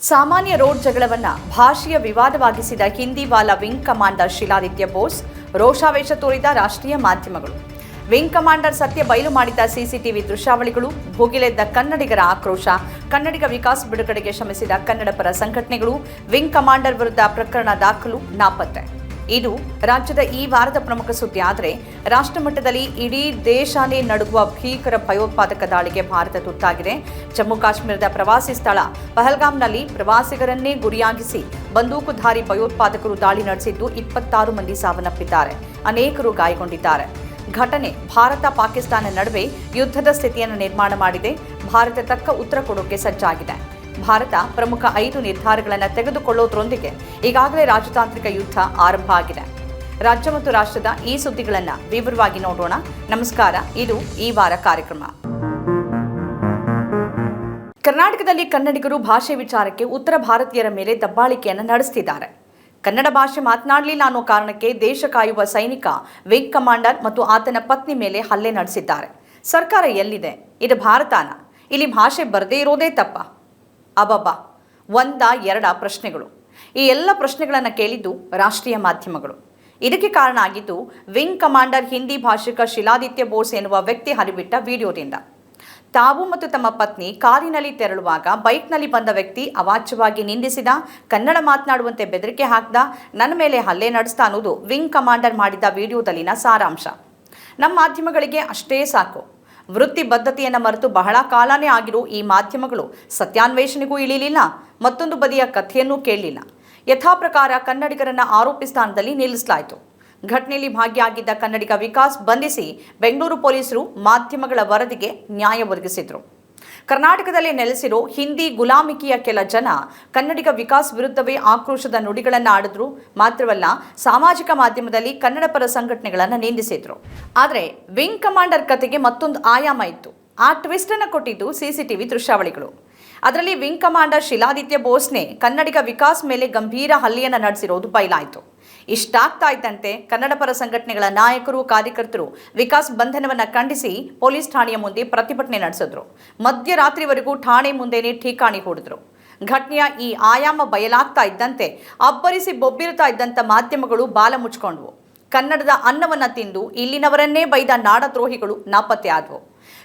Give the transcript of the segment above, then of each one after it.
ಸಾಮಾನ್ಯ ರೋಡ್ ಜಗಳವನ್ನ ಭಾಷೆಯ ವಿವಾದವಾಗಿಸಿದ ಹಿಂದಿವಾಲ wing commander Shiladitya Bose ರೋಷಾವೇಶ ತೋರಿದ ರಾಷ್ಟ್ರೀಯ ಮಾಧ್ಯಮಗಳು. ವಿಂಗ್ ಕಮಾಂಡರ್ ಸತ್ಯ ಬಯಲು ಮಾಡಿದ ಸಿಸಿಟಿವಿ ದೃಶ್ಯಾವಳಿಗಳು, ಭುಗಿಲೆದ್ದ ಕನ್ನಡಿಗರ ಆಕ್ರೋಶ, ಕನ್ನಡಿಗ ವಿಕಾಸ್ ಬಿಡುಗಡೆಗೆ ಶ್ರಮಿಸಿದ ಕನ್ನಡ ಪರ ಸಂಘಟನೆಗಳು, ವಿಂಗ್ ಕಮಾಂಡರ್ ವಿರುದ್ಧ ಪ್ರಕರಣ ದಾಖಲು, ನಾಪತ್ತೆ. ಇದು ರಾಜ್ಯದ ಈ ವಾರದ ಪ್ರಮುಖ ಸುದ್ದಿ. ಆದರೆ ರಾಷ್ಟ್ರಮಟ್ಟದಲ್ಲಿ ಇಡೀ ದೇಶನೇ ನಡುಗುವ ಭೀಕರ ಭಯೋತ್ಪಾದಕ ದಾಳಿಗೆ ಭಾರತ ತುತ್ತಾಗಿದೆ. ಜಮ್ಮು ಕಾಶ್ಮೀರದ ಪ್ರವಾಸಿ ಸ್ಥಳ ಪಹಲ್ಗಾಮ್ನಲ್ಲಿ ಪ್ರವಾಸಿಗರನ್ನೇ ಗುರಿಯಾಗಿಸಿ ಬಂದೂಕುಧಾರಿ ಭಯೋತ್ಪಾದಕರು ದಾಳಿ ನಡೆಸಿದ್ದು 26 ಮಂದಿ ಸಾವನ್ನಪ್ಪಿದ್ದಾರೆ, ಅನೇಕರು ಗಾಯಗೊಂಡಿದ್ದಾರೆ. ಘಟನೆ ಭಾರತ ಪಾಕಿಸ್ತಾನ ನಡುವೆ ಯುದ್ಧದ ಸ್ಥಿತಿಯನ್ನು ನಿರ್ಮಾಣ ಮಾಡಿದೆ. ಭಾರತ ತಕ್ಕ ಉತ್ತರ ಕೊಡೋಕೆ ಸಜ್ಜಾಗಿದೆ. ಭಾರತ ಪ್ರಮುಖ 5 ನಿರ್ಧಾರಗಳನ್ನು ತೆಗೆದುಕೊಳ್ಳೋದ್ರೊಂದಿಗೆ ಈಗಾಗಲೇ ರಾಜತಾಂತ್ರಿಕ ಯುದ್ಧ ಆರಂಭ ಆಗಿದೆ. ರಾಜ್ಯ ಮತ್ತು ರಾಷ್ಟ್ರದ ಈ ಸುದ್ದಿಗಳನ್ನು ವಿವರವಾಗಿ ನೋಡೋಣ. ನಮಸ್ಕಾರ, ಇದು ಈ ವಾರ ಕಾರ್ಯಕ್ರಮ. ಕರ್ನಾಟಕದಲ್ಲಿ ಕನ್ನಡಿಗರು ಭಾಷೆ ವಿಚಾರಕ್ಕೆ ಉತ್ತರ ಭಾರತೀಯರ ಮೇಲೆ ದಬ್ಬಾಳಿಕೆಯನ್ನು ನಡೆಸುತ್ತಿದ್ದಾರೆ. ಕನ್ನಡ ಭಾಷೆ ಮಾತನಾಡಲಿಲ್ಲ ಅನ್ನೋ ಕಾರಣಕ್ಕೆ ದೇಶ ಕಾಯುವ ಸೈನಿಕ ವಿಂಗ್ ಕಮಾಂಡರ್ ಮತ್ತು ಆತನ ಪತ್ನಿ ಮೇಲೆ ಹಲ್ಲೆ ನಡೆಸಿದ್ದಾರೆ. ಸರ್ಕಾರ ಎಲ್ಲಿದೆ? ಇದು ಭಾರತನ? ಇಲ್ಲಿ ಭಾಷೆ ಬರದೇ ಇರೋದೇ ತಪ್ಪ? ಅಬ್ಬಬ್ಬಾ, 1-2 ಪ್ರಶ್ನೆಗಳು. ಈ ಎಲ್ಲ ಪ್ರಶ್ನೆಗಳನ್ನು ಕೇಳಿದ್ದು ರಾಷ್ಟ್ರೀಯ ಮಾಧ್ಯಮಗಳು. ಇದಕ್ಕೆ ಕಾರಣ ಆಗಿದ್ದು ವಿಂಗ್ ಕಮಾಂಡರ್ ಹಿಂದಿ ಭಾಷಿಕ ಶಿಲಾದಿತ್ಯ ಬೋಸ್ ಎನ್ನುವ ವ್ಯಕ್ತಿ ಹರಿಬಿಟ್ಟ ವಿಡಿಯೋದಿಂದ. ತಾವು ಮತ್ತು ತಮ್ಮ ಪತ್ನಿ ಕಾರಿನಲ್ಲಿ ತೆರಳುವಾಗ ಬೈಕ್ನಲ್ಲಿ ಬಂದ ವ್ಯಕ್ತಿ ಅವಾಚ್ಯವಾಗಿ ನಿಂದಿಸಿದ, ಕನ್ನಡ ಮಾತನಾಡುವಂತೆ ಬೆದರಿಕೆ ಹಾಕಿದ, ನನ್ನ ಮೇಲೆ ಹಲ್ಲೆ ನಡೆಸ್ತಾ ಅನ್ನೋದು ವಿಂಗ್ ಕಮಾಂಡರ್ ಮಾಡಿದ ವಿಡಿಯೋದಲ್ಲಿನ ಸಾರಾಂಶ. ನಮ್ಮ ಮಾಧ್ಯಮಗಳಿಗೆ ಅಷ್ಟೇ ಸಾಕು. ವೃತ್ತಿ ಬದ್ಧತೆಯನ್ನು ಮರೆತು ಬಹಳ ಕಾಲನೇ ಆಗಿರೋ ಈ ಮಾಧ್ಯಮಗಳು ಸತ್ಯಾನ್ವೇಷಣೆಗೂ ಇಳಿಲಿಲ್ಲ, ಮತ್ತೊಂದು ಬದಿಯ ಕಥೆಯನ್ನೂ ಕೇಳಲಿಲ್ಲ. ಯಥಾಪ್ರಕಾರ ಕನ್ನಡಿಗರನ್ನ ಆರೋಪಿ ಸ್ಥಾನದಲ್ಲಿ ನಿಲ್ಲಿಸಲಾಯಿತು. ಘಟನೆಯಲ್ಲಿ ಭಾಗಿಯಾಗಿದ್ದ ಕನ್ನಡಿಗ ವಿಕಾಸ್ ಬಂಧಿಸಿ ಬೆಂಗಳೂರು ಪೊಲೀಸರು ಮಾಧ್ಯಮಗಳ ವರದಿಗೆ ನ್ಯಾಯ ಒದಗಿಸಿದ್ರು. ಕರ್ನಾಟಕದಲ್ಲಿ ನೆಲೆಸಿರೋ ಹಿಂದಿ ಗುಲಾಮಿಕೆಯ ಕೆಲ ಜನ ಕನ್ನಡಿಗ ವಿಕಾಸ್ ವಿರುದ್ಧವೇ ಆಕ್ರೋಶದ ನುಡಿಗಳನ್ನು ಆಡಿದ್ರು. ಮಾತ್ರವಲ್ಲ, ಸಾಮಾಜಿಕ ಮಾಧ್ಯಮದಲ್ಲಿ ಕನ್ನಡ ಪರ ಸಂಘಟನೆಗಳನ್ನು ನಿಂದಿಸಿದ್ರು. ಆದರೆ ವಿಂಗ್ ಕಮಾಂಡರ್ ಕತೆಗೆ ಮತ್ತೊಂದು ಆಯಾಮ ಇತ್ತು. ಆ ಟ್ವಿಸ್ಟ್ ಅನ್ನು ಕೊಟ್ಟಿದ್ದು ಸಿಸಿಟಿವಿ ದೃಶ್ಯಾವಳಿಗಳು. ಅದರಲ್ಲಿ ವಿಂಗ್ ಕಮಾಂಡರ್ ಶಿಲಾದಿತ್ಯ ಬೋಸ್ನೇ ಕನ್ನಡಿಗ ವಿಕಾಸ್ ಮೇಲೆ ಗಂಭೀರ ಹಲ್ಲೆಯನ್ನು ನಡೆಸಿರೋದು ಬಯಲಾಯಿತು. ಇಷ್ಟಾಗ್ತಾ ಇದ್ದಂತೆ ಕನ್ನಡ ಪರ ಸಂಘಟನೆಗಳ ನಾಯಕರು, ಕಾರ್ಯಕರ್ತರು ವಿಕಾಸ್ ಬಂಧನವನ್ನು ಖಂಡಿಸಿ ಪೊಲೀಸ್ ಠಾಣೆಯ ಮುಂದೆ ಪ್ರತಿಭಟನೆ ನಡೆಸಿದ್ರು. ಮಧ್ಯರಾತ್ರಿವರೆಗೂ ಠಾಣೆ ಮುಂದೆನೇ ಠೀಕಾಣಿ ಹೂಡಿದ್ರು. ಘಟನೆಯ ಈ ಆಯಾಮ ಬಯಲಾಗ್ತಾ ಇದ್ದಂತೆ ಅಬ್ಬರಿಸಿ ಬೊಬ್ಬಿರುತ್ತಾ ಇದ್ದಂಥ ಮಾಧ್ಯಮಗಳು ಬಾಲ ಮುಚ್ಕೊಂಡ್ವು. ಕನ್ನಡದ ಅನ್ನವನ್ನು ತಿಂದು ಇಲ್ಲಿನವರನ್ನೇ ಬೈದ ನಾಡದ್ರೋಹಿಗಳು ನಾಪತ್ತೆ ಆದವು.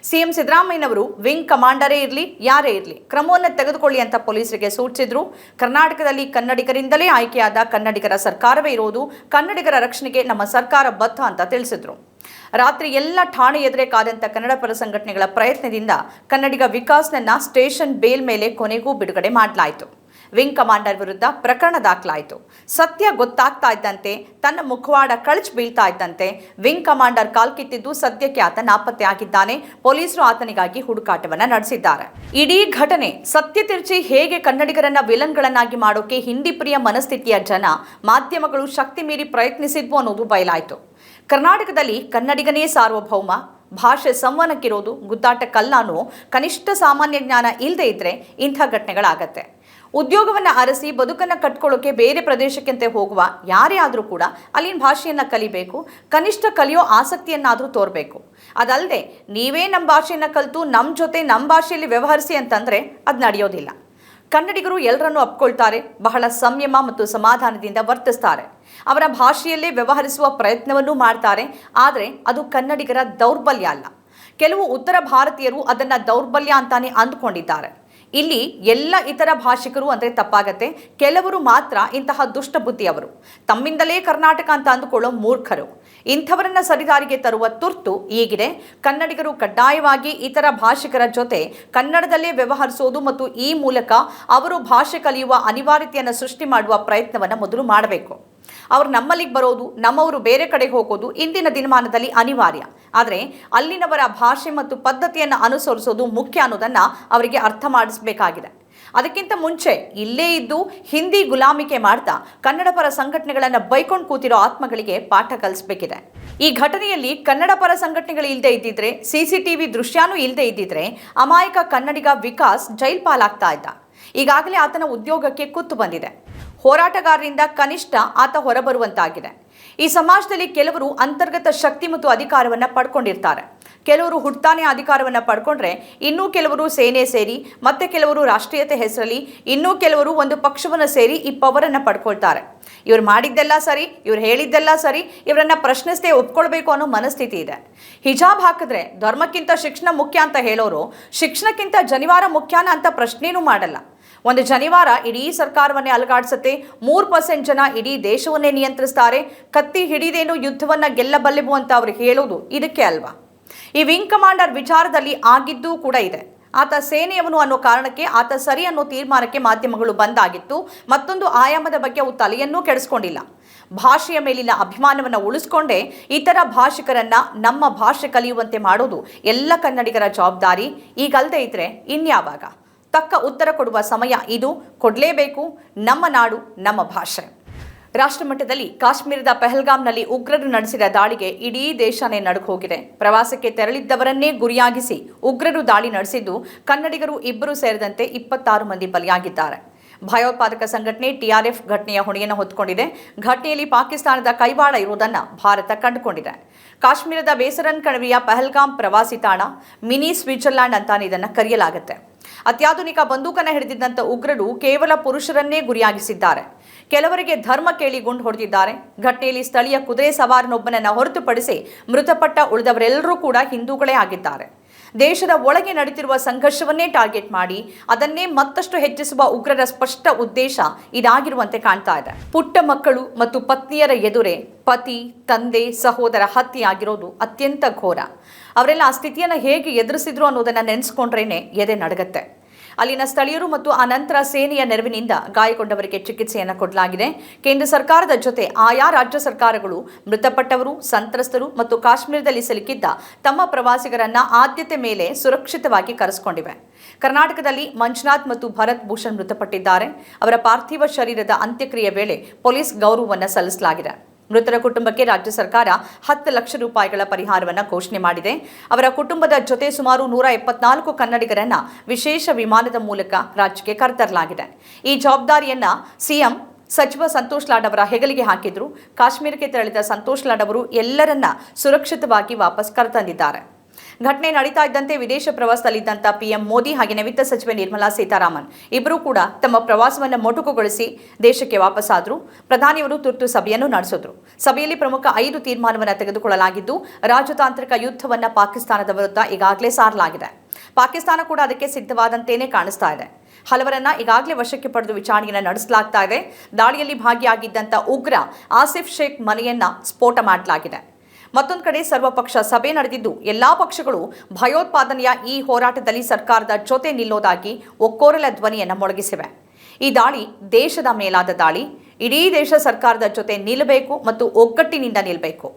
ಸಿಎಂ ಸಿದ್ದರಾಮಯ್ಯನವರು ವಿಂಗ್ ಕಮಾಂಡರೇ ಇರಲಿ, ಯಾರೇ ಇರಲಿ, ಕ್ರಮವನ್ನು ತೆಗೆದುಕೊಳ್ಳಿ ಅಂತ ಪೊಲೀಸರಿಗೆ ಸೂಚಿಸಿದ್ರು. ಕರ್ನಾಟಕದಲ್ಲಿ ಕನ್ನಡಿಗರಿಂದಲೇ ಆಯ್ಕೆಯಾದ ಕನ್ನಡಿಗರ ಸರ್ಕಾರವೇ ಇರೋದು, ಕನ್ನಡಿಗರ ರಕ್ಷಣೆಗೆ ನಮ್ಮ ಸರ್ಕಾರ ಬದ್ಧ ಅಂತ ತಿಳಿಸಿದ್ರು. ರಾತ್ರಿ ಎಲ್ಲ ಠಾಣೆ ಎದುರೇ ಕಾದಂಥ ಕನ್ನಡ ಪರ ಸಂಘಟನೆಗಳ ಪ್ರಯತ್ನದಿಂದ ಕನ್ನಡಿಗ ವಿಕಾಸ್ನನ್ನ ಸ್ಟೇಷನ್ ಬೇಲ್ ಮೇಲೆ ಕೊನೆಗೂ ಬಿಡುಗಡೆ ಮಾಡಲಾಯಿತು. ವಿಂಗ್ ಕಮಾಂಡರ್ ವಿರುದ್ಧ ಪ್ರಕರಣ ದಾಖಲಾಯಿತು. ಸತ್ಯ ಗೊತ್ತಾಗ್ತಾ ಇದ್ದಂತೆ, ತನ್ನ ಮುಖವಾಡ ಕಳಚಿ ಬೀಳ್ತಾ ಇದ್ದಂತೆ ವಿಂಗ್ ಕಮಾಂಡರ್ ಕಾಲ್ಕಿತ್ತಿದ್ದು ಸದ್ಯಕ್ಕೆ ಆತ ನಾಪತ್ತೆ ಆಗಿದ್ದಾನೆ. ಪೊಲೀಸರು ಆತನಿಗಾಗಿ ಹುಡುಕಾಟವನ್ನ ನಡೆಸಿದ್ದಾರೆ. ಇಡೀ ಘಟನೆ ಸತ್ಯ ತಿರುಚಿ ಹೇಗೆ ಕನ್ನಡಿಗರನ್ನ ವಿಲನ್ಗಳನ್ನಾಗಿ ಮಾಡೋಕೆ ಹಿಂದಿ ಪ್ರಿಯ ಮನಸ್ಥಿತಿಯ ಜನ, ಮಾಧ್ಯಮಗಳು ಶಕ್ತಿ ಮೀರಿ ಪ್ರಯತ್ನಿಸಿದ್ವು ಅನ್ನೋದು ಬಯಲಾಯಿತು. ಕರ್ನಾಟಕದಲ್ಲಿ ಕನ್ನಡಿಗನೇ ಸಾರ್ವಭೌಮ, ಭಾಷೆ ಸಂವಹನಕ್ಕಿರೋದು ಗುದ್ದಾಟಕ್ಕಲ್ಲ ಅನ್ನೋ ಕನಿಷ್ಠ ಸಾಮಾನ್ಯ ಜ್ಞಾನ ಇಲ್ಲದೆ ಇದ್ರೆ ಇಂಥ ಘಟನೆಗಳಾಗತ್ತೆ. ಉದ್ಯೋಗವನ್ನು ಅರಸಿ ಬದುಕನ್ನು ಕಟ್ಕೊಳ್ಳೋಕೆ ಬೇರೆ ಪ್ರದೇಶಕ್ಕಿಂತ ಹೋಗುವ ಯಾರೇ ಆದರೂ ಕೂಡ ಅಲ್ಲಿನ ಭಾಷೆಯನ್ನು ಕಲಿಬೇಕು, ಕನಿಷ್ಠ ಕಲಿಯೋ ಆಸಕ್ತಿಯನ್ನಾದರೂ ತೋರಬೇಕು. ಅದಲ್ಲದೆ ನೀವೇ ನಮ್ಮ ಭಾಷೆಯನ್ನು ಕಲಿತು ನಮ್ಮ ಜೊತೆ ನಮ್ಮ ಭಾಷೆಯಲ್ಲಿ ವ್ಯವಹರಿಸಿ ಅಂತಂದರೆ ಅದು ನಡೆಯೋದಿಲ್ಲ. ಕನ್ನಡಿಗರು ಎಲ್ಲರನ್ನೂ ಅಪ್ಕೊಳ್ತಾರೆ, ಬಹಳ ಸಂಯಮ ಮತ್ತು ಸಮಾಧಾನದಿಂದ ವರ್ತಿಸ್ತಾರೆ, ಅವರ ಭಾಷೆಯಲ್ಲೇ ವ್ಯವಹರಿಸುವ ಪ್ರಯತ್ನವನ್ನೂ ಮಾಡ್ತಾರೆ. ಆದರೆ ಅದು ಕನ್ನಡಿಗರ ದೌರ್ಬಲ್ಯ ಅಲ್ಲ. ಕೆಲವು ಉತ್ತರ ಭಾರತೀಯರು ಅದನ್ನು ದೌರ್ಬಲ್ಯ ಅಂತಾನೆ ಅಂದುಕೊಂಡಿದ್ದಾರೆ. ಇಲ್ಲಿ ಎಲ್ಲ ಇತರ ಭಾಷಿಕರು ಅಂದರೆ ತಪ್ಪಾಗತ್ತೆ. ಕೆಲವರು ಮಾತ್ರ ಇಂತಹ ದುಷ್ಟ ಬುದ್ಧಿಯವರು, ತಮ್ಮಿಂದಲೇ ಕರ್ನಾಟಕ ಅಂತ ಅಂದುಕೊಳ್ಳೋ ಮೂರ್ಖರು. ಇಂಥವರನ್ನ ಸರಿದಾರಿಗೆ ತರುವ ತುರ್ತು ಈಗಿದೆ. ಕನ್ನಡಿಗರು ಕಡ್ಡಾಯವಾಗಿ ಇತರ ಭಾಷಿಕರ ಜೊತೆ ಕನ್ನಡದಲ್ಲೇ ವ್ಯವಹರಿಸೋದು ಮತ್ತು ಈ ಮೂಲಕ ಅವರು ಭಾಷೆ ಕಲಿಯುವ ಅನಿವಾರ್ಯತೆಯನ್ನು ಸೃಷ್ಟಿ ಮಾಡುವ ಪ್ರಯತ್ನವನ್ನು ಮೊದಲು ಮಾಡಬೇಕು. ಅವರು ನಮ್ಮಲ್ಲಿಗೆ ಬರೋದು, ನಮ್ಮವರು ಬೇರೆ ಕಡೆಗೆ ಹೋಗೋದು ಇಂದಿನ ದಿನಮಾನದಲ್ಲಿ ಅನಿವಾರ್ಯ. ಆದರೆ ಅಲ್ಲಿನವರ ಭಾಷೆ ಮತ್ತು ಪದ್ಧತಿಯನ್ನು ಅನುಸರಿಸೋದು ಮುಖ್ಯ ಅನ್ನೋದನ್ನು ಅವರಿಗೆ ಅರ್ಥ ಮಾಡಿಸಬೇಕಾಗಿದೆ. ಅದಕ್ಕಿಂತ ಮುಂಚೆ ಇಲ್ಲೇ ಇದ್ದು ಹಿಂದಿ ಗುಲಾಮಿಕೆ ಮಾಡ್ತಾ ಕನ್ನಡ ಪರ ಸಂಘಟನೆಗಳನ್ನು ಬೈಕೊಂಡು ಕೂತಿರೋ ಆತ್ಮಗಳಿಗೆ ಪಾಠ ಕಲಿಸಬೇಕಿದೆ. ಈ ಘಟನೆಯಲ್ಲಿ ಕನ್ನಡ ಪರ ಸಂಘಟನೆಗಳು ಇಲ್ಲದೆ ಇದ್ದಿದ್ರೆ, ಸಿಸಿಟಿವಿ ದೃಶ್ಯನೂ ಇಲ್ಲದೆ ಇದ್ದಿದ್ರೆ ಅಮಾಯಕ ಕನ್ನಡಿಗ ವಿಕಾಸ್ ಜೈಲ್ ಪಾಲಾಗ್ತಾ ಇದ್ದ. ಈಗಾಗಲೇ ಆತನ ಉದ್ಯೋಗಕ್ಕೆ ಕುತ್ತು ಬಂದಿದೆ. ಹೋರಾಟಗಾರರಿಂದ ಕನಿಷ್ಠ ಆತ ಹೊರಬರುವಂತಾಗಿದೆ. ಈ ಸಮಾಜದಲ್ಲಿ ಕೆಲವರು ಅಂತರ್ಗತ ಶಕ್ತಿ ಮತ್ತು ಅಧಿಕಾರವನ್ನು ಪಡ್ಕೊಂಡಿರ್ತಾರೆ. ಕೆಲವರು ಹುಟ್ಟಾನೆ ಅಧಿಕಾರವನ್ನು ಪಡ್ಕೊಂಡ್ರೆ ಇನ್ನೂ ಕೆಲವರು ಸೇನೆ ಸೇರಿ, ಮತ್ತೆ ಕೆಲವರು ರಾಷ್ಟ್ರೀಯತೆ ಹೆಸರಲ್ಲಿ, ಇನ್ನೂ ಕೆಲವರು ಒಂದು ಪಕ್ಷವನ್ನು ಸೇರಿ ಈ ಪವರನ್ನು ಪಡ್ಕೊಳ್ತಾರೆ. ಇವ್ರು ಮಾಡಿದ್ದೆಲ್ಲ ಸರಿ, ಇವ್ರು ಹೇಳಿದ್ದೆಲ್ಲ ಸರಿ, ಇವರನ್ನ ಪ್ರಶ್ನಿಸದೆ ಒಪ್ಕೊಳ್ಬೇಕು ಅನ್ನೋ ಮನಸ್ಥಿತಿ ಇದೆ. ಹಿಜಾಬ್ ಹಾಕಿದ್ರೆ ಧರ್ಮಕ್ಕಿಂತ ಶಿಕ್ಷಣ ಮುಖ್ಯ ಅಂತ ಹೇಳೋರು ಶಿಕ್ಷಣಕ್ಕಿಂತ ಜನಿವಾರ ಮುಖ್ಯನಾ ಅಂತ ಪ್ರಶ್ನೆನೂ ಮಾಡಲ್ಲ. ಒಂದು ಜನಿವಾರ ಇಡೀ ಸರ್ಕಾರವನ್ನೇ ಅಲುಗಾಡಿಸುತ್ತೆ, 3% ಜನ ಇಡೀ ದೇಶವನ್ನೇ ನಿಯಂತ್ರಿಸ್ತಾರೆ, ಕತ್ತಿ ಹಿಡಿದೇನು ಯುದ್ಧವನ್ನ ಗೆಲ್ಲಬಲ್ಲೆವು ಅಂತ ಅವ್ರು ಹೇಳೋದು ಇದಕ್ಕೆ ಅಲ್ವಾ? ಈ ವಿಂಗ್ ಕಮಾಂಡರ್ ವಿಚಾರದಲ್ಲಿ ಆಗಿದ್ದೂ ಕೂಡ ಇದೆ. ಆತ ಸೇನೆಯವನು ಅನ್ನೋ ಕಾರಣಕ್ಕೆ ಆತ ಸರಿ ಅನ್ನೋ ತೀರ್ಮಾನಕ್ಕೆ ಮಾಧ್ಯಮಗಳು ಬಂದಾಗಿತ್ತು. ಮತ್ತೊಂದು ಆಯಾಮದ ಬಗ್ಗೆ ಅವು ತಲೆಯನ್ನೂ ಕೆಡಿಸ್ಕೊಂಡಿಲ್ಲ. ಭಾಷೆಯ ಮೇಲಿನ ಅಭಿಮಾನವನ್ನು ಉಳಿಸ್ಕೊಂಡೇ ಇತರ ಭಾಷಿಕರನ್ನ ನಮ್ಮ ಭಾಷೆ ಕಲಿಯುವಂತೆ ಮಾಡೋದು ಎಲ್ಲ ಕನ್ನಡಿಗರ ಜವಾಬ್ದಾರಿ. ಈಗಲ್ಲದೆ ಇದ್ರೆ ಇನ್ಯಾವಾಗ? ತಕ್ಕ ಉತ್ತರ ಕೊಡುವ ಸಮಯ ಇದು. ಕೊಡಲೇಬೇಕು. ನಮ್ಮ ನಾಡು, ನಮ್ಮ ಭಾಷೆ. ರಾಷ್ಟ್ರಮಟ್ಟದಲ್ಲಿ ಕಾಶ್ಮೀರದ ಪಹಲ್ಗಾಮ್ನಲ್ಲಿ ಉಗ್ರರು ನಡೆಸಿದ ದಾಳಿಗೆ ಇಡೀ ದೇಶನೇ ನಡುಗ್ ಹೋಗಿದೆ. ಪ್ರವಾಸಕ್ಕೆ ತೆರಳಿದ್ದವರನ್ನೇ ಗುರಿಯಾಗಿಸಿ ಉಗ್ರರು ದಾಳಿ ನಡೆಸಿದ್ದು ಕನ್ನಡಿಗರು ಇಬ್ಬರು ಸೇರಿದಂತೆ 26 ಮಂದಿ ಬಲಿಯಾಗಿದ್ದಾರೆ. ಭಯೋತ್ಪಾದಕ ಸಂಘಟನೆ ಟಿಆರ್ಎಫ್ ಘಟನೆಯ ಹೊಣೆಯನ್ನು ಹೊತ್ತುಕೊಂಡಿದೆ. ಘಟನೆಯಲ್ಲಿ ಪಾಕಿಸ್ತಾನದ ಕೈವಾಡ ಇರುವುದನ್ನು ಭಾರತ ಕಂಡುಕೊಂಡಿದೆ. ಕಾಶ್ಮೀರದ ಬೇಸರನ್ ಕಣಿವೆಯ ಪಹಲ್ಗಾಮ್ ಪ್ರವಾಸಿ ತಾಣ, ಮಿನಿ ಸ್ವಿಟ್ಜರ್ಲ್ಯಾಂಡ್ ಅಂತಾನೆ ಇದನ್ನು ಕರೆಯಲಾಗುತ್ತೆ. ಅತ್ಯಾಧುನಿಕ ಬಂದೂಕನ್ನು ಹಿಡಿದಿದ್ದಂಥ ಉಗ್ರರು ಕೇವಲ ಪುರುಷರನ್ನೇ ಗುರಿಯಾಗಿಸಿದ್ದಾರೆ. ಕೆಲವರಿಗೆ ಧರ್ಮ ಕೇಳಿ ಗುಂಡು ಹೊಡೆದಿದ್ದಾರೆ. ಘಟನೆಯಲ್ಲಿ ಸ್ಥಳೀಯ ಕುದುರೆ ಸವಾರನೊಬ್ಬನನ್ನು ಹೊರತುಪಡಿಸಿ ಮೃತಪಟ್ಟ ಉಳಿದವರೆಲ್ಲರೂ ಕೂಡ ಹಿಂದೂಗಳೇ ಆಗಿದ್ದಾರೆ. ದೇಶದ ಒಳಗೆ ನಡೆಯುತ್ತಿರುವ ಸಂಘರ್ಷವನ್ನೇ ಟಾರ್ಗೆಟ್ ಮಾಡಿ ಅದನ್ನೇ ಮತ್ತಷ್ಟು ಹೆಚ್ಚಿಸುವ ಉಗ್ರರ ಸ್ಪಷ್ಟ ಉದ್ದೇಶ ಇದಾಗಿರುವಂತೆ ಕಾಣ್ತಾ ಇದೆ. ಪುಟ್ಟ ಮಕ್ಕಳು ಮತ್ತು ಪತ್ನಿಯರ ಎದುರೇ ಪತಿ, ತಂದೆ, ಸಹೋದರ ಹತ್ಯೆಯಾಗಿರೋದು ಅತ್ಯಂತ ಘೋರ. ಅವರೆಲ್ಲ ಆ ಸ್ಥಿತಿಯನ್ನು ಹೇಗೆ ಎದುರಿಸಿದ್ರು ಅನ್ನೋದನ್ನು ನೆನೆಸ್ಕೊಂಡ್ರೇನೆ ಎದೆ ನಡಗತ್ತೆ. ಅಲ್ಲಿನ ಸ್ಥಳೀಯರು ಮತ್ತು ಅನಂತರ ಸೇನೆಯ ನೆರವಿನಿಂದ ಗಾಯಗೊಂಡವರಿಗೆ ಚಿಕಿತ್ಸೆಯನ್ನು ಕೊಡಲಾಗಿದೆ. ಕೇಂದ್ರ ಸರ್ಕಾರದ ಜೊತೆ ಆಯಾ ರಾಜ್ಯ ಸರ್ಕಾರಗಳು ಮೃತಪಟ್ಟವರು, ಸಂತ್ರಸ್ತರು ಮತ್ತು ಕಾಶ್ಮೀರದಲ್ಲಿ ಸಿಲುಕಿದ್ದ ತಮ್ಮ ಪ್ರವಾಸಿಗರನ್ನ ಆದ್ಯತೆ ಮೇಲೆ ಸುರಕ್ಷಿತವಾಗಿ ಕರೆಸಿಕೊಂಡಿವೆ. ಕರ್ನಾಟಕದಲ್ಲಿ ಮಂಜುನಾಥ್ ಮತ್ತು ಭರತ್ ಭೂಷಣ್ ಮೃತಪಟ್ಟಿದ್ದಾರೆ. ಅವರ ಪಾರ್ಥಿವ ಶರೀರದ ಅಂತ್ಯಕ್ರಿಯೆ ವೇಳೆ ಪೊಲೀಸ್ ಗೌರವವನ್ನು ಸಲ್ಲಿಸಲಾಗಿದೆ. ಮೃತರ ಕುಟುಂಬಕ್ಕೆ ರಾಜ್ಯ ಸರ್ಕಾರ 10 ಲಕ್ಷ ರೂಪಾಯಿಗಳ ಪರಿಹಾರವನ್ನು ಘೋಷಣೆ ಮಾಡಿದೆ. ಅವರ ಕುಟುಂಬದ ಜೊತೆ ಸುಮಾರು 174 ಕನ್ನಡಿಗರನ್ನ ವಿಶೇಷ ವಿಮಾನದ ಮೂಲಕ ರಾಜ್ಯಕ್ಕೆ ಕರೆತರಲಾಗಿದೆ. ಈ ಜವಾಬ್ದಾರಿಯನ್ನ ಸಿಎಂ ಸಚಿವ ಸಂತೋಷ್ ಲಾಡ್ ಅವರ ಹೆಗಲಿಗೆ ಹಾಕಿದ್ರು. ಕಾಶ್ಮೀರಕ್ಕೆ ತೆರಳಿದ ಸಂತೋಷ್ ಲಾಡ್ ಅವರು ಎಲ್ಲರನ್ನ ಸುರಕ್ಷಿತವಾಗಿ ವಾಪಸ್ ಕರೆತಂದಿದ್ದಾರೆ. ಘಟನೆ ನಡೀತಾ ಇದ್ದಂತೆ ವಿದೇಶ ಪ್ರವಾಸದಲ್ಲಿದ್ದಂಥ ಪಿಎಂ ಮೋದಿ ಹಾಗೆಯೇ ವಿತ್ತ ಸಚಿವೆ ನಿರ್ಮಲಾ ಸೀತಾರಾಮನ್ ಇಬ್ಬರೂ ಕೂಡ ತಮ್ಮ ಪ್ರವಾಸವನ್ನು ಮೊಟಕುಗೊಳಿಸಿ ದೇಶಕ್ಕೆ ವಾಪಸ್ಸಾದರು. ಪ್ರಧಾನಿಯವರು ತುರ್ತು ಸಭೆಯನ್ನು ನಡೆಸಿದ್ರು. ಸಭೆಯಲ್ಲಿ ಪ್ರಮುಖ 5 ತೀರ್ಮಾನವನ್ನು ತೆಗೆದುಕೊಳ್ಳಲಾಗಿದ್ದು, ರಾಜತಾಂತ್ರಿಕ ಯುದ್ಧವನ್ನು ಪಾಕಿಸ್ತಾನದ ವಿರುದ್ಧ ಈಗಾಗಲೇ ಸಾರಲಾಗಿದೆ. ಪಾಕಿಸ್ತಾನ ಕೂಡ ಅದಕ್ಕೆ ಸಿದ್ಧವಾದಂತೇನೆ ಕಾಣಿಸ್ತಾ ಇದೆ. ಹಲವರನ್ನ ಈಗಾಗಲೇ ವಶಕ್ಕೆ ಪಡೆದು ವಿಚಾರಣೆಯನ್ನು ನಡೆಸಲಾಗ್ತಾ ಇದೆ. ದಾಳಿಯಲ್ಲಿ ಭಾಗಿಯಾಗಿದ್ದಂಥ ಉಗ್ರ ಆಸಿಫ್ ಶೇಖ್ ಮನೆಯನ್ನ ಸ್ಫೋಟ ಮಾಡಲಾಗಿದೆ. ಮತ್ತೊಂದು ಕಡೆ ಸರ್ವಪಕ್ಷ ಸಭೆ ನಡೆದಿದ್ದು ಎಲ್ಲಾ ಪಕ್ಷಗಳು ಭಯೋತ್ಪಾದನೆಯ ಈ ಹೋರಾಟದಲ್ಲಿ ಸರ್ಕಾರದ ಜೊತೆ ನಿಲ್ಲೋದಾಗಿ ಒಕ್ಕೊರಲ ಧ್ವನಿಯನ್ನು ಮೊಳಗಿಸಿವೆ. ಈ ದಾಳಿ ದೇಶದ ಮೇಲಾದ ದಾಳಿ. ಇಡೀ ದೇಶ ಸರ್ಕಾರದ ಜೊತೆ ನಿಲ್ಲಬೇಕು ಮತ್ತು ಒಗ್ಗಟ್ಟಿನಿಂದ ನಿಲ್ಲಬೇಕು.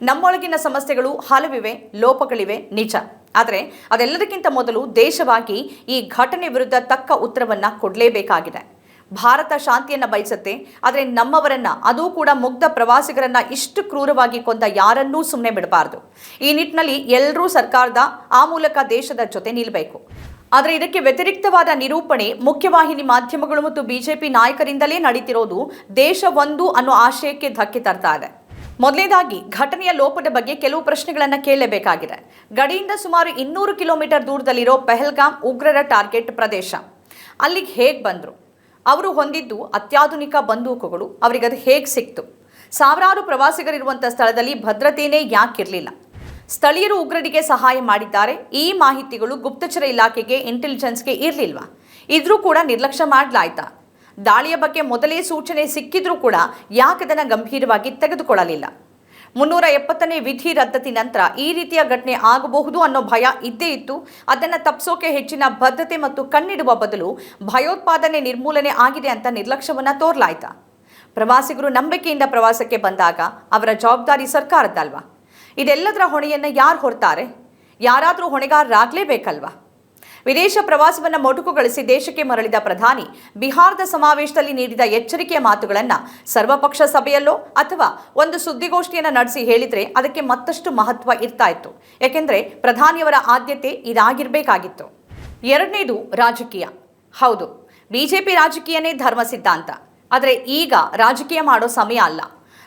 ನಮ್ಮೊಳಗಿನ ಸಮಸ್ಯೆಗಳು ಹಲವಿವೆ, ಲೋಪಗಳಿವೆ, ನಿಜ. ಆದರೆ ಅದೆಲ್ಲದಕ್ಕಿಂತ ಮೊದಲು ದೇಶವಾಗಿ ಈ ಘಟನೆ ವಿರುದ್ಧ ತಕ್ಕ ಉತ್ತರವನ್ನು ಕೊಡಲೇಬೇಕಾಗಿದೆ. ಭಾರತ ಶಾಂತಿಯನ್ನು ಬಯಸುತ್ತೆ, ಆದರೆ ನಮ್ಮವರನ್ನ, ಅದೂ ಕೂಡ ಮುಗ್ಧ ಪ್ರವಾಸಿಗರನ್ನ ಇಷ್ಟು ಕ್ರೂರವಾಗಿ ಕೊಂದ ಯಾರನ್ನೂ ಸುಮ್ಮನೆ ಬಿಡಬಾರ್ದು. ಈ ನಿಟ್ಟಿನಲ್ಲಿ ಎಲ್ಲರೂ ಸರ್ಕಾರದ ಆ ಮೂಲಕ ದೇಶದ ಜೊತೆ ನಿಲ್ಲಬೇಕು. ಆದರೆ ಇದಕ್ಕೆ ವ್ಯತಿರಿಕ್ತವಾದ ನಿರೂಪಣೆ ಮುಖ್ಯವಾಹಿನಿ ಮಾಧ್ಯಮಗಳು ಮತ್ತು ಬಿಜೆಪಿ ನಾಯಕರಿಂದಲೇ ನಡೀತಿರೋದು ದೇಶ ಒಂದು ಅನ್ನೋ ಆಶಯಕ್ಕೆ ಧಕ್ಕೆ ತರ್ತಾ ಇದೆ. ಮೊದಲನೇದಾಗಿ ಘಟನೆಯ ಲೋಪದ ಬಗ್ಗೆ ಕೆಲವು ಪ್ರಶ್ನೆಗಳನ್ನು ಕೇಳಲೇಬೇಕಾಗಿದೆ. ಗಡಿಯಿಂದ ಸುಮಾರು 200 ಕಿಲೋಮೀಟರ್ ದೂರದಲ್ಲಿರೋ ಪಹಲ್ಗಾಮ್ ಉಗ್ರರ ಟಾರ್ಗೆಟ್ ಪ್ರದೇಶ. ಅಲ್ಲಿಗೆ ಹೇಗೆ ಬಂದರು? ಅವರು ಹೊಂದಿದ್ದು ಅತ್ಯಾಧುನಿಕ ಬಂದೂಕುಗಳು. ಅವರಿಗೆ ಅದು ಹೇಗೆ ಸಿಕ್ತು? ಸಾವಿರಾರು ಪ್ರವಾಸಿಗರಿರುವಂಥ ಸ್ಥಳದಲ್ಲಿ ಭದ್ರತೆಯೇ ಯಾಕಿರಲಿಲ್ಲ? ಸ್ಥಳೀಯರು ಉಗ್ರರಿಗೆ ಸಹಾಯ ಮಾಡಿದ್ದಾರೆ. ಈ ಮಾಹಿತಿಗಳು ಗುಪ್ತಚರ ಇಲಾಖೆಗೆ, ಇಂಟೆಲಿಜೆನ್ಸ್ಗೆ ಇರಲಿಲ್ವಾ? ಇದ್ರೂ ಕೂಡ ನಿರ್ಲಕ್ಷ್ಯ ಮಾಡಲಾಯ್ತಾ? ದಾಳಿಯ ಬಗ್ಗೆ ಮೊದಲೇ ಸೂಚನೆ ಸಿಕ್ಕಿದ್ರೂ ಕೂಡ ಯಾಕದನ್ನು ಗಂಭೀರವಾಗಿ ತೆಗೆದುಕೊಳ್ಳಲಿಲ್ಲ? 370ನೇ ವಿಧಿ ರದ್ದತಿ ನಂತರ ಈ ರೀತಿಯ ಘಟನೆ ಆಗಬಹುದು ಅನ್ನೋ ಭಯ ಇದ್ದೇ ಇತ್ತು. ಅದನ್ನು ತಪ್ಪಿಸೋಕೆ ಹೆಚ್ಚಿನ ಬದ್ಧತೆ ಮತ್ತು ಕಣ್ಣಿಡುವ ಬದಲು ಭಯೋತ್ಪಾದನೆ ನಿರ್ಮೂಲನೆ ಆಗಿದೆ ಅಂತ ನಿರ್ಲಕ್ಷ್ಯವನ್ನು ತೋರ್ಲಾಯ್ತಾ? ಪ್ರವಾಸಿಗರು ನಂಬಿಕೆಯಿಂದ ಪ್ರವಾಸಕ್ಕೆ ಬಂದಾಗ ಅವರ ಜವಾಬ್ದಾರಿ ಸರ್ಕಾರದ್ದಲ್ವಾ? ಇದೆಲ್ಲದರ ಹೊಣೆಯನ್ನು ಯಾರು ಹೊರ್ತಾರೆ? ಯಾರಾದರೂ ಹೊಣೆಗಾರರಾಗಲೇಬೇಕಲ್ವಾ? ವಿದೇಶ ಪ್ರವಾಸವನ್ನು ಮೊಟಕುಗೊಳಿಸಿ ದೇಶಕ್ಕೆ ಮರಳಿದ ಪ್ರಧಾನಿ ಬಿಹಾರದ ಸಮಾವೇಶದಲ್ಲಿ ನೀಡಿದ ಎಚ್ಚರಿಕೆಯ ಮಾತುಗಳನ್ನು ಸರ್ವಪಕ್ಷ ಸಭೆಯಲ್ಲೋ ಅಥವಾ ಒಂದು ಸುದ್ದಿಗೋಷ್ಠಿಯನ್ನು ನಡೆಸಿ ಹೇಳಿದರೆ ಅದಕ್ಕೆ ಮತ್ತಷ್ಟು ಮಹತ್ವ ಇರ್ತಾ ಇತ್ತು. ಯಾಕೆಂದರೆ ಪ್ರಧಾನಿಯವರ ಆದ್ಯತೆ ಇದಾಗಿರಬೇಕಾಗಿತ್ತು. ಎರಡನೇದು ರಾಜಕೀಯ. ಹೌದು, ಬಿಜೆಪಿ ರಾಜಕೀಯನೇ ಧರ್ಮ ಸಿದ್ಧಾಂತ. ಆದರೆ ಈಗ ರಾಜಕೀಯ ಮಾಡೋ ಸಮಯ ಅಲ್ಲ.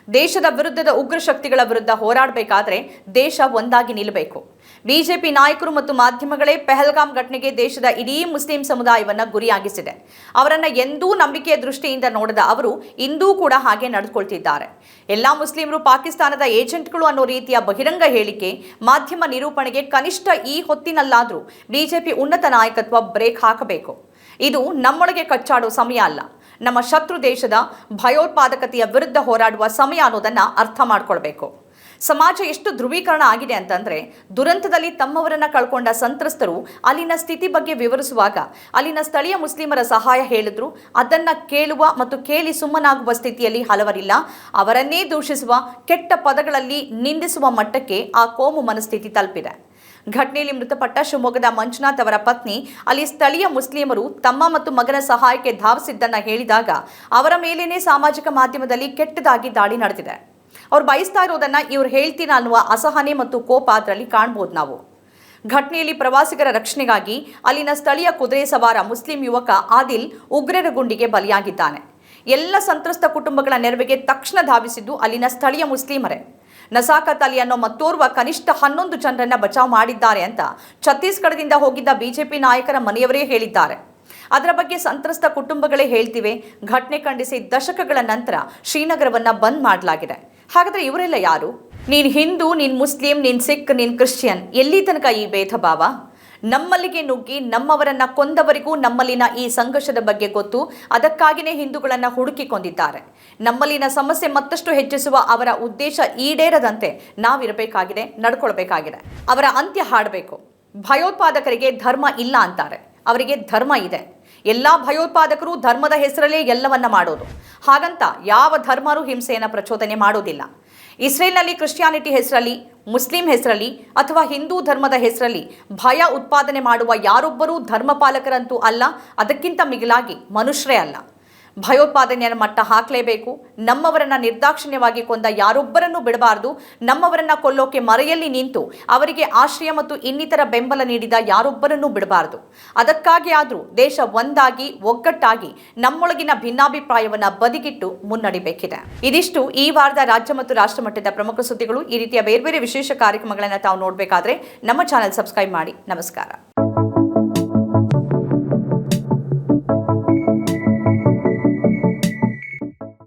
ದೇಶದ ವಿರುದ್ಧದ ಉಗ್ರ ಶಕ್ತಿಗಳ ವಿರುದ್ಧ ಹೋರಾಡಬೇಕಾದ್ರೆ ದೇಶ ಒಂದಾಗಿ ನಿಲ್ಲಬೇಕು. ಬಿಜೆಪಿ ನಾಯಕರು ಮತ್ತು ಮಾಧ್ಯಮಗಳೇ ಪೆಹಲ್ಗಾಮ್ ಘಟನೆಗೆ ದೇಶದ ಇಡೀ ಮುಸ್ಲಿಂ ಸಮುದಾಯವನ್ನ ಗುರಿಯಾಗಿಸಿದೆ. ಅವರನ್ನ ಎಂದೂ ನಂಬಿಕೆಯ ದೃಷ್ಟಿಯಿಂದ ನೋಡದ ಅವರು ಇಂದೂ ಕೂಡ ಹಾಗೆ ನಡೆದುಕೊಳ್ತಿದ್ದಾರೆ. ಎಲ್ಲಾ ಮುಸ್ಲಿಮರು ಪಾಕಿಸ್ತಾನದ ಏಜೆಂಟ್ಗಳು ಅನ್ನೋ ರೀತಿಯ ಬಹಿರಂಗ ಹೇಳಿಕೆ, ಮಾಧ್ಯಮ ನಿರೂಪಣೆಗೆ ಕನಿಷ್ಠ ಈ ಹೊತ್ತಿನಲ್ಲಾದರೂ ಬಿಜೆಪಿ ಉನ್ನತ ನಾಯಕತ್ವ ಬ್ರೇಕ್ ಹಾಕಬೇಕು. ಇದು ನಮ್ಮೊಳಗೆ ಕಚ್ಚಾಡೋ ಸಮಯ ಅಲ್ಲ, ನಮ್ಮ ಶತ್ರು ದೇಶದ ಭಯೋತ್ಪಾದಕತೆಯ ವಿರುದ್ಧ ಹೋರಾಡುವ ಸಮಯ ಅನ್ನೋದನ್ನ ಅರ್ಥ ಮಾಡ್ಕೊಳ್ಬೇಕು. ಸಮಾಜ ಎಷ್ಟು ಧ್ರುವೀಕರಣ ಆಗಿದೆ ಅಂತಂದ್ರೆ, ದುರಂತದಲ್ಲಿ ತಮ್ಮವರನ್ನ ಕಳ್ಕೊಂಡ ಸಂತ್ರಸ್ತರು ಅಲ್ಲಿನ ಸ್ಥಿತಿ ಬಗ್ಗೆ ವಿವರಿಸುವಾಗ ಅಲ್ಲಿನ ಸ್ಥಳೀಯ ಮುಸ್ಲಿಮರ ಸಹಾಯ ಹೇಳಿದ್ರು ಅದನ್ನ ಕೇಳುವ ಮತ್ತು ಕೇಳಿ ಸುಮ್ಮನಾಗುವ ಸ್ಥಿತಿಯಲ್ಲಿ ಹಲವರಿಲ್ಲ. ಅವರನ್ನೇ ದೂಷಿಸುವ, ಕೆಟ್ಟ ಪದಗಳಲ್ಲಿ ನಿಂದಿಸುವ ಮಟ್ಟಕ್ಕೆ ಆ ಕೋಮು ಮನಸ್ಥಿತಿ ತಲುಪಿದೆ. ಘಟನೆಯಲ್ಲಿ ಮೃತಪಟ್ಟ ಶಿವಮೊಗ್ಗದ ಮಂಜುನಾಥ್ ಅವರ ಪತ್ನಿ ಅಲ್ಲಿ ಸ್ಥಳೀಯ ಮುಸ್ಲಿಮರು ತಮ್ಮ ಮತ್ತು ಮಗನ ಸಹಾಯಕ್ಕೆ ಧಾವಿಸಿದ್ದನ್ನ ಹೇಳಿದಾಗ ಅವರ ಮೇಲೇನೆ ಸಾಮಾಜಿಕ ಮಾಧ್ಯಮದಲ್ಲಿ ಕೆಟ್ಟದಾಗಿ ದಾಳಿ ನಡೆದಿದೆ. ಅವ್ರು ಬಯಸ್ತಾ ಇರೋದನ್ನ ಇವ್ರು ಹೇಳ್ತೀನ ಅನ್ನುವ ಅಸಹನೆ ಮತ್ತು ಕೋಪ ಅದರಲ್ಲಿ ಕಾಣ್ಬೋದು ನಾವು. ಘಟನೆಯಲ್ಲಿ ಪ್ರವಾಸಿಗರ ರಕ್ಷಣೆಗಾಗಿ ಅಲ್ಲಿನ ಸ್ಥಳೀಯ ಕುದುರೆ ಸವಾರ ಮುಸ್ಲಿಂ ಯುವಕ ಆದಿಲ್ ಉಗ್ರರ ಗುಂಡಿಗೆ ಬಲಿಯಾಗಿದ್ದಾನೆ. ಎಲ್ಲ ಸಂತ್ರಸ್ತ ಕುಟುಂಬಗಳ ನೆರವಿಗೆ ತಕ್ಷಣ ಧಾವಿಸಿದ್ದು ಅಲ್ಲಿನ ಸ್ಥಳೀಯ ಮುಸ್ಲಿಮರೇ. ನಸಾಕತ್ ಅಲಿ ಅನ್ನೋ ಮತ್ತೋರ್ವ ಕನಿಷ್ಠ 11 ಜನರನ್ನ ಬಚಾವ್ ಮಾಡಿದ್ದಾರೆ ಅಂತ ಛತ್ತೀಸ್ಗಢದಿಂದ ಹೋಗಿದ್ದ ಬಿಜೆಪಿ ನಾಯಕರ ಮನೆಯವರೇ ಹೇಳಿದ್ದಾರೆ. ಅದರ ಬಗ್ಗೆ ಸಂತ್ರಸ್ತ ಕುಟುಂಬಗಳೇ ಹೇಳ್ತಿವೆ. ಘಟನೆ ಖಂಡಿಸಿ ದಶಕಗಳ ನಂತರ ಶ್ರೀನಗರವನ್ನ ಬಂದ್ ಮಾಡಲಾಗಿದೆ. ಹಾಗಾದ್ರೆ ಇವರೆಲ್ಲ ಯಾರು? ನೀನ್ ಹಿಂದೂ, ನೀನ್ ಮುಸ್ಲಿಂ, ನೀನ್ ಸಿಖ್, ನೀನ್ ಕ್ರಿಶ್ಚಿಯನ್, ಎಲ್ಲಿ ತನಕ ಈ ಭೇದ ಭಾವ? ನಮ್ಮಲ್ಲಿಗೆ ನುಗ್ಗಿ ನಮ್ಮವರನ್ನ ಕೊಂದವರಿಗೂ ನಮ್ಮಲ್ಲಿನ ಈ ಸಂಘರ್ಷದ ಬಗ್ಗೆ ಗೊತ್ತು. ಅದಕ್ಕಾಗಿಯೇ ಹಿಂದೂಗಳನ್ನ ಹುಡುಕಿ ಕೊಂದಿದ್ದಾರೆ. ನಮ್ಮಲ್ಲಿನ ಸಮಸ್ಯೆ ಮತ್ತಷ್ಟು ಹೆಚ್ಚಿಸುವ ಅವರ ಉದ್ದೇಶ ಈಡೇರದಂತೆ ನಾವಿರಬೇಕಾಗಿದೆ, ನಡ್ಕೊಳ್ಬೇಕಾಗಿದೆ. ಅವರ ಅಂತ್ಯ ಹಾಡಬೇಕು. ಭಯೋತ್ಪಾದಕರಿಗೆ ಧರ್ಮ ಇಲ್ಲ ಅಂತಾರೆ, ಅವರಿಗೆ ಧರ್ಮ ಇದೆ. ಎಲ್ಲಾ ಭಯೋತ್ಪಾದಕರು ಧರ್ಮದ ಹೆಸರಲ್ಲೇ ಎಲ್ಲವನ್ನ ಮಾಡೋದು. ಹಾಗಂತ ಯಾವ ಧರ್ಮರೂ ಹಿಂಸೆಯನ್ನು ಪ್ರಚೋದನೆ ಮಾಡೋದಿಲ್ಲ. ಇಸ್ರೇಲ್ನಲ್ಲಿ ಕ್ರಿಶ್ಚಿಯಾನಿಟಿ ಹೆಸರಲ್ಲಿ, ಮುಸ್ಲಿಂ ಹೆಸರಲ್ಲಿ ಅಥವಾ ಹಿಂದೂ ಧರ್ಮದ ಹೆಸರಲ್ಲಿ ಭಯ ಉತ್ಪಾದನೆ ಮಾಡುವ ಯಾರೊಬ್ಬರೂ ಧರ್ಮಪಾಲಕರಂತೂ ಅಲ್ಲ, ಅದಕ್ಕಿಂತ ಮಿಗಿಲಾಗಿ ಮನುಷ್ಯರೇ ಅಲ್ಲ. ಭಯೋತ್ಪಾದನೆಯನ್ನು ಮಟ್ಟ ಹಾಕಲೇಬೇಕು. ನಮ್ಮವರನ್ನ ನಿರ್ದಾಕ್ಷಿಣ್ಯವಾಗಿ ಕೊಂದ ಯಾರೊಬ್ಬರನ್ನು ಬಿಡಬಾರದು. ನಮ್ಮವರನ್ನ ಕೊಲ್ಲೋಕೆ ಮರೆಯಲ್ಲಿ ನಿಂತು ಅವರಿಗೆ ಆಶ್ರಯ ಮತ್ತು ಇನ್ನಿತರ ಬೆಂಬಲ ನೀಡಿದ ಯಾರೊಬ್ಬರನ್ನು ಬಿಡಬಾರದು. ಅದಕ್ಕಾಗಿ ಆದರೂ ದೇಶ ಒಂದಾಗಿ ಒಗ್ಗಟ್ಟಾಗಿ ನಮ್ಮೊಳಗಿನ ಭಿನ್ನಾಭಿಪ್ರಾಯವನ್ನ ಬದಿಗಿಟ್ಟು ಮುನ್ನಡಿಬೇಕಿದೆ. ಇದಿಷ್ಟು ಈ ವಾರದ ರಾಜ್ಯ ಮತ್ತು ರಾಷ್ಟ್ರ ಮಟ್ಟದ ಪ್ರಮುಖ ಸುದ್ದಿಗಳು. ಈ ರೀತಿಯ ಬೇರೆ ಬೇರೆ ವಿಶೇಷ ಕಾರ್ಯಕ್ರಮಗಳನ್ನು ತಾವು ನೋಡಬೇಕಾದ್ರೆ ನಮ್ಮ ಚಾನೆಲ್ ಸಬ್ಸ್ಕ್ರೈಬ್ ಮಾಡಿ. ನಮಸ್ಕಾರ.